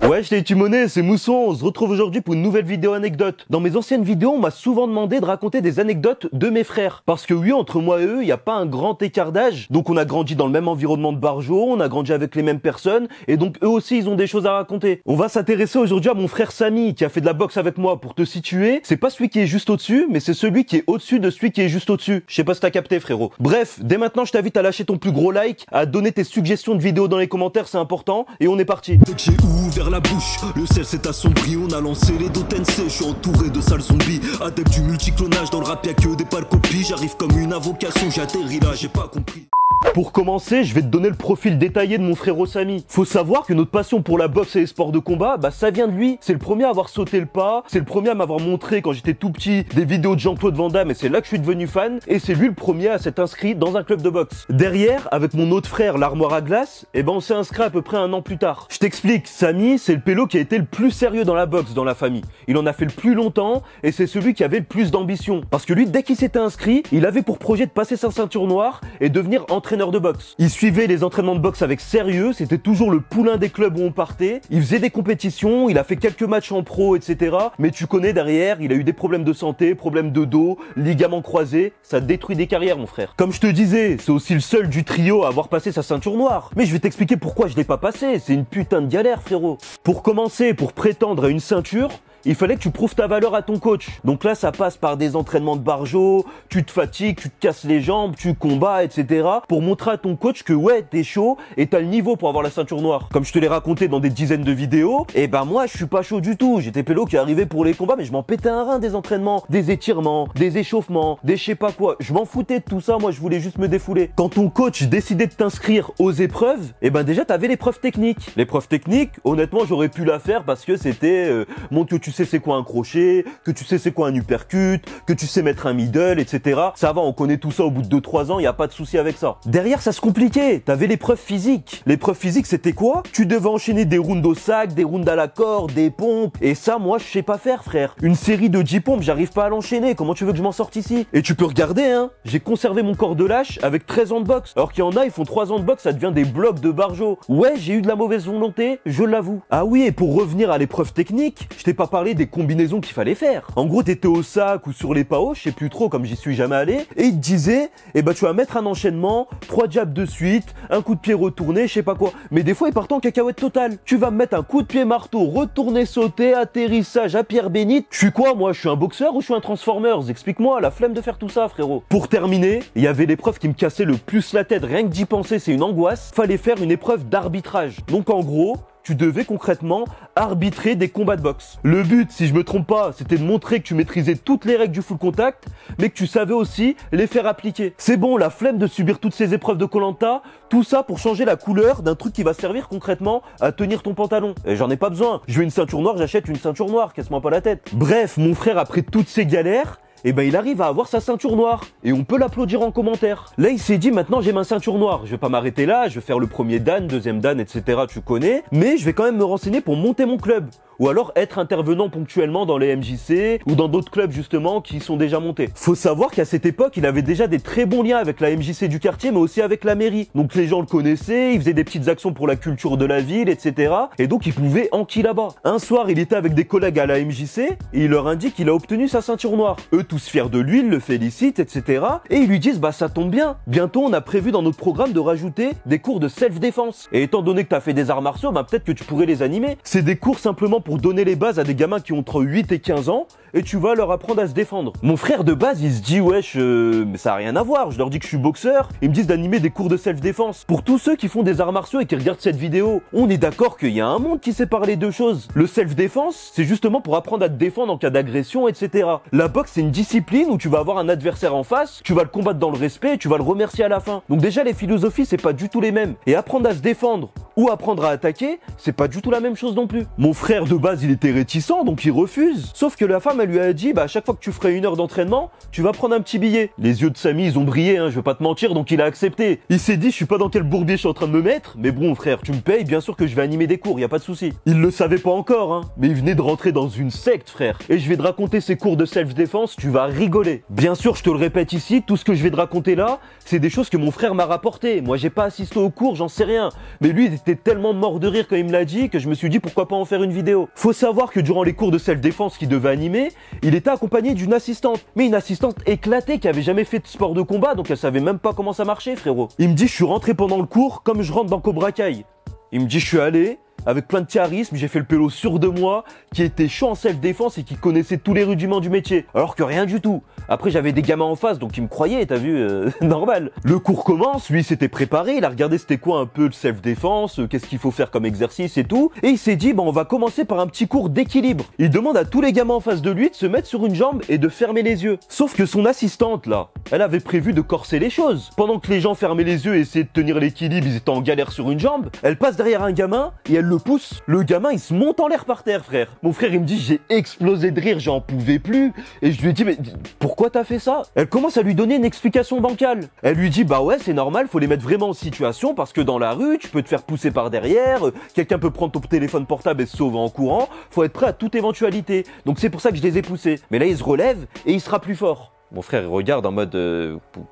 Wesh les Timonais, c'est Mousson, on se retrouve aujourd'hui pour une nouvelle vidéo anecdote. Dans mes anciennes vidéos, on m'a souvent demandé de raconter des anecdotes de mes frères. Parce que oui, entre moi et eux, il n'y a pas un grand écart d'âge. Donc on a grandi dans le même environnement de Barjo, on a grandi avec les mêmes personnes, et donc eux aussi ils ont des choses à raconter. On va s'intéresser aujourd'hui à mon frère Samy, qui a fait de la boxe avec moi. Pour te situer, c'est pas celui qui est juste au-dessus, mais c'est celui qui est au-dessus de celui qui est juste au-dessus. Je sais pas si t'as capté frérot. Bref, dès maintenant je t'invite à lâcher ton plus gros like, à donner tes suggestions de vidéos dans les commentaires, c'est important, et on est parti. Dès que j'ai ouvert la bouche, le ciel s'est assombri, on a lancé les Dotense, je suis entouré de sales zombies, adepte du multiclonage, dans le rap y'a que des pâles copies, j'arrive comme une invocation, j'ai atterri là, j'ai pas compris. Pour commencer, je vais te donner le profil détaillé de mon frérot Samy. Faut savoir que notre passion pour la boxe et les sports de combat, ça vient de lui. C'est le premier à avoir sauté le pas, c'est le premier à m'avoir montré quand j'étais tout petit des vidéos de Jean-Claude Van Damme et c'est là que je suis devenu fan. Et c'est lui le premier à s'être inscrit dans un club de boxe. Derrière, avec mon autre frère, l'armoire à glace, on s'est inscrit à peu près 1 an plus tard. Je t'explique, Samy, c'est le pélo qui a été le plus sérieux dans la boxe dans la famille. Il en a fait le plus longtemps et c'est celui qui avait le plus d'ambition. Parce que lui, dès qu'il s'était inscrit, il avait pour projet de passer sa ceinture noire et devenir entraîneur de boxe. Il suivait les entraînements de boxe avec sérieux, c'était toujours le poulain des clubs où on partait. Il faisait des compétitions, il a fait quelques matchs en pro, etc. Mais tu connais derrière, il a eu des problèmes de santé, problèmes de dos, ligaments croisés. Ça détruit des carrières, mon frère. Comme je te disais, c'est aussi le seul du trio à avoir passé sa ceinture noire. Mais je vais t'expliquer pourquoi je l'ai pas passé. C'est une putain de galère, frérot. Pour commencer, pour prétendre à une ceinture, il fallait que tu prouves ta valeur à ton coach. Donc là, ça passe par des entraînements de barjo, tu te fatigues, tu te casses les jambes, tu combats, etc. pour montrer à ton coach que ouais, t'es chaud et t'as le niveau pour avoir la ceinture noire. Comme je te l'ai raconté dans des dizaines de vidéos, moi, je suis pas chaud du tout. J'étais pélo qui arrivait pour les combats, mais je m'en pétais un rein des entraînements, des étirements, des échauffements, des je sais pas quoi. Je m'en foutais de tout ça, moi, je voulais juste me défouler. Quand ton coach décidait de t'inscrire aux épreuves, déjà, t'avais l'épreuve technique. L'épreuve technique, honnêtement, j'aurais pu la faire parce que c'était montre que tu sais c'est quoi un crochet, que tu sais c'est quoi un uppercut, que tu sais mettre un middle, etc. Ça va, on connaît tout ça au bout de 2-3 ans, y a pas de souci avec ça. Derrière, ça se compliquait. T'avais l'épreuve physique. L'épreuve physique, c'était quoi? Tu devais enchaîner des rounds au sac, des rounds à la corde, des pompes. Et ça, moi, je sais pas faire, frère. Une série de 10 pompes, j'arrive pas à l'enchaîner. Comment tu veux que je m'en sorte ici? Et tu peux regarder, hein. J'ai conservé mon corps de lâche avec 13 ans de boxe. Alors qu'il y en a, ils font 3 ans de boxe, ça devient des blocs de barjo. Ouais, j'ai eu de la mauvaise volonté, je l'avoue. Ah oui, et pour revenir à l'épreuve technique, je t'ai pas parlé des combinaisons qu'il fallait faire. En gros, t'étais au sac ou sur les PAO, je sais plus trop comme j'y suis jamais allé, et il te disait, tu vas mettre un enchaînement, 3 jabs de suite, un coup de pied retourné, je sais pas quoi. Mais des fois, il partait en cacahuète totale. Tu vas me mettre un coup de pied marteau, retourner, sauter, atterrissage à pierre bénite. Je suis quoi, moi? Je suis un boxeur ou je suis un Transformers? Explique-moi, la flemme de faire tout ça, frérot. Pour terminer, il y avait l'épreuve qui me cassait le plus la tête, rien que d'y penser, c'est une angoisse. Fallait faire une épreuve d'arbitrage. Donc en gros, tu devais concrètement arbitrer des combats de boxe. Le but, si je me trompe pas, c'était de montrer que tu maîtrisais toutes les règles du full contact, mais que tu savais aussi les faire appliquer. C'est bon, la flemme de subir toutes ces épreuves de Koh-Lanta, tout ça pour changer la couleur d'un truc qui va servir concrètement à tenir ton pantalon. Et j'en ai pas besoin. Je veux une ceinture noire, j'achète une ceinture noire, casse-moi pas la tête. Bref, mon frère, après toutes ces galères, il arrive à avoir sa ceinture noire. Et on peut l'applaudir en commentaire. Là, il s'est dit, maintenant j'ai ma ceinture noire. Je vais pas m'arrêter là, je vais faire le premier dan, deuxième dan, etc. Tu connais. Mais je vais quand même me renseigner pour monter mon club. Ou alors être intervenant ponctuellement dans les MJC ou dans d'autres clubs justement qui sont déjà montés. Faut savoir qu'à cette époque, il avait déjà des très bons liens avec la MJC du quartier, mais aussi avec la mairie. Donc les gens le connaissaient, il faisait des petites actions pour la culture de la ville, etc. Et donc il pouvait enquiller là-bas. Un soir, il était avec des collègues à la MJC et il leur indique qu'il a obtenu sa ceinture noire. Eux tous fiers de lui, ils le félicitent, etc. Et ils lui disent, ça tombe bien. Bientôt, on a prévu dans notre programme de rajouter des cours de self-défense. Et étant donné que t'as fait des arts martiaux, peut-être que tu pourrais les animer. C'est des cours simplement pour donner les bases à des gamins qui ont entre 8 et 15 ans et tu vas leur apprendre à se défendre. Mon frère de base, il se dit wesh, mais ça a rien à voir. Je leur dis que je suis boxeur, ils me disent d'animer des cours de self-défense. Pour tous ceux qui font des arts martiaux et qui regardent cette vidéo, on est d'accord qu'il y a un monde qui sépare les deux choses. Le self-défense, c'est justement pour apprendre à te défendre en cas d'agression, etc. La boxe, c'est une discipline où tu vas avoir un adversaire en face, tu vas le combattre dans le respect et tu vas le remercier à la fin. Donc déjà, les philosophies, c'est pas du tout les mêmes. Et apprendre à se défendre ou apprendre à attaquer, c'est pas du tout la même chose non plus. Mon frère de base, il était réticent, donc il refuse. Sauf que la femme, dame, elle lui a dit, bah, à chaque fois que tu ferais 1 heure d'entraînement, tu vas prendre un petit billet. Les yeux de Samy, ils ont brillé, hein, je veux pas te mentir, donc il a accepté. Il s'est dit, je suis pas dans quel bourbier je suis en train de me mettre, mais bon, frère, tu me payes, bien sûr que je vais animer des cours, y a pas de souci. Il le savait pas encore, hein, mais il venait de rentrer dans une secte, frère. Et je vais te raconter ses cours de self-défense, tu vas rigoler. Bien sûr, je te le répète ici, tout ce que je vais te raconter là, c'est des choses que mon frère m'a rapporté. Moi, j'ai pas assisté au cours, j'en sais rien. Mais lui, il était tellement mort de rire quand il me l'a dit que je me suis dit pourquoi pas en faire une vidéo. Faut savoir que durant les cours de self-défense qu'il devait animer, il était accompagné d'une assistante. Mais une assistante éclatée qui avait jamais fait de sport de combat, donc elle savait même pas comment ça marchait, frérot. Il me dit, je suis rentré pendant le cours comme je rentre dans Cobra Kai. Il me dit, je suis allé, avec plein de charisme, j'ai fait le pélo sûr de moi, qui était chaud en self-défense et qui connaissait tous les rudiments du métier. Alors que rien du tout. Après, j'avais des gamins en face, donc ils me croyaient, t'as vu, normal. Le cours commence, lui, il s'était préparé, il a regardé c'était quoi un peu le self-défense, qu'est-ce qu'il faut faire comme exercice et tout. Et il s'est dit, bah, on va commencer par un petit cours d'équilibre. Il demande à tous les gamins en face de lui de se mettre sur une jambe et de fermer les yeux. Sauf que son assistante, là, elle avait prévu de corser les choses. Pendant que les gens fermaient les yeux et essayaient de tenir l'équilibre, ils étaient en galère sur une jambe, elle passe derrière un gamin et elle le pousse. Le gamin, il se monte en l'air par terre, frère. Mon frère, il me dit, j'ai explosé de rire, j'en pouvais plus. Et je lui ai dit, mais pourquoi t'as fait ça? Elle commence à lui donner une explication bancale. Elle lui dit, bah ouais, c'est normal, faut les mettre vraiment en situation parce que dans la rue, tu peux te faire pousser par derrière, quelqu'un peut prendre ton téléphone portable et se sauver en courant. Faut être prêt à toute éventualité. Donc c'est pour ça que je les ai poussés. Mais là, il se relève et il sera plus fort. Mon frère, il regarde en mode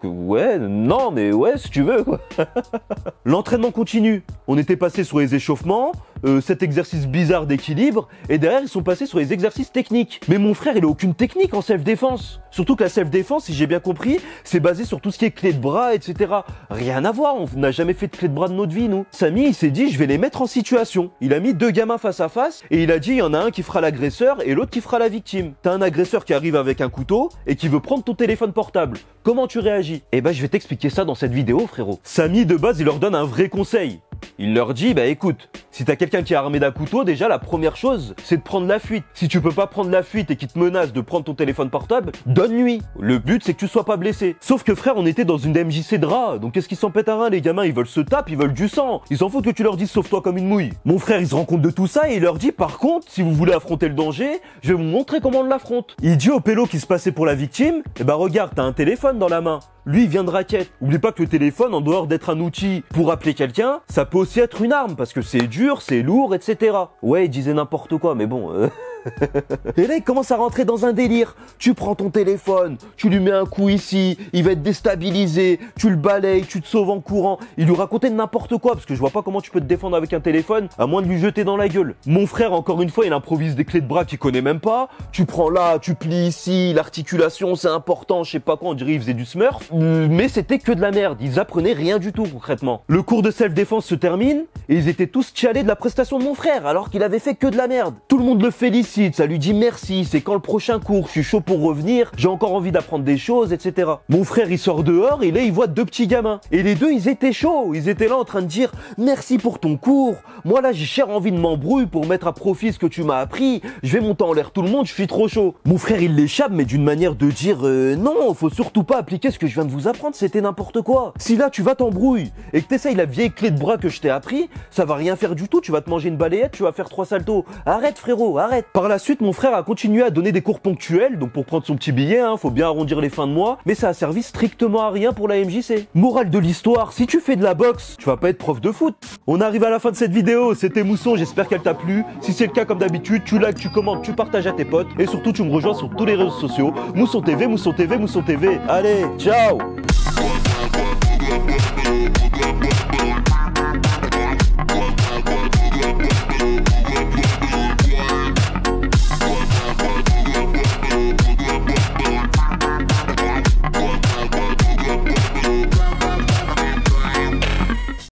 ouais, non, mais ouais, si tu veux, quoi. L'entraînement continue. On était passé sur les échauffements, cet exercice bizarre d'équilibre, et derrière, ils sont passés sur les exercices techniques. Mais mon frère, il a aucune technique en self-défense. Surtout que la self-défense, si j'ai bien compris, c'est basé sur tout ce qui est clé de bras, etc. Rien à voir, on n'a jamais fait de clé de bras de notre vie, nous. Samy, il s'est dit, je vais les mettre en situation. Il a mis 2 gamins face à face, et il a dit, il y en a un qui fera l'agresseur et l'autre qui fera la victime. T'as un agresseur qui arrive avec un couteau, et qui veut prendre ton téléphone portable. Comment tu réagis? Eh ben, je vais t'expliquer ça dans cette vidéo, frérot. Samy, de base, il leur donne un vrai conseil. Il leur dit, bah écoute, si t'as quelqu'un qui est armé d'un couteau, déjà la première chose, c'est de prendre la fuite. Si tu peux pas prendre la fuite et qu'il te menace de prendre ton téléphone portable, donne-lui. Le but, c'est que tu sois pas blessé. Sauf que frère, on était dans une MJC de rats, donc qu'est-ce qu'ils s'en pètent un rein, les gamins, ils veulent se taper, ils veulent du sang. Ils s'en foutent que tu leur dises sauve-toi comme une mouille. Mon frère, il se rend compte de tout ça et il leur dit, par contre, si vous voulez affronter le danger, je vais vous montrer comment on l'affronte. Il dit au pélo qui se passait pour la victime, eh ben regarde, t'as un téléphone dans la main. Lui, il vient de raquette. Oublie pas que le téléphone, en dehors d'être un outil pour appeler quelqu'un, ça peut aussi être une arme, parce que c'est dur, c'est lourd, etc. Ouais, il disait n'importe quoi, mais bon... Et là, il commence à rentrer dans un délire. Tu prends ton téléphone, tu lui mets un coup ici, il va être déstabilisé, tu le balayes, tu te sauves en courant. Il lui racontait n'importe quoi, parce que je vois pas comment tu peux te défendre avec un téléphone, à moins de lui jeter dans la gueule. Mon frère, encore une fois, il improvise des clés de bras qu'il connaît même pas. Tu prends là, tu plies ici, l'articulation, c'est important, je sais pas quoi, on dirait il faisait du smurf. Mais c'était que de la merde, ils apprenaient rien du tout, concrètement. Le cours de self-défense se termine, et ils étaient tous chialés de la prestation de mon frère, alors qu'il avait fait que de la merde. Tout le monde le félicite. Ça lui dit merci, c'est quand le prochain cours, je suis chaud pour revenir, j'ai encore envie d'apprendre des choses, etc. Mon frère, il sort dehors et là, il voit 2 petits gamins. Et les deux, ils étaient chauds, ils étaient là en train de dire merci pour ton cours, moi là, j'ai cher envie de m'embrouiller pour mettre à profit ce que tu m'as appris, je vais monter en l'air tout le monde, je suis trop chaud. Mon frère, il l'échappe, mais d'une manière de dire non, faut surtout pas appliquer ce que je viens de vous apprendre, c'était n'importe quoi. Si là, tu vas t'embrouiller et que t'essayes la vieille clé de bras que je t'ai appris, ça va rien faire du tout, tu vas te manger une balayette, tu vas faire 3 saltos. Arrête frérot, arrête. Par la suite, mon frère a continué à donner des cours ponctuels, donc pour prendre son petit billet, faut bien arrondir les fins de mois, mais ça a servi strictement à rien pour la MJC. Morale de l'histoire, si tu fais de la boxe, tu vas pas être prof de foot. On arrive à la fin de cette vidéo, c'était Mousson, j'espère qu'elle t'a plu. Si c'est le cas, comme d'habitude, tu likes, tu commentes, tu partages à tes potes, et surtout tu me rejoins sur tous les réseaux sociaux. Mousson TV, Mousson TV, Mousson TV. Allez, ciao!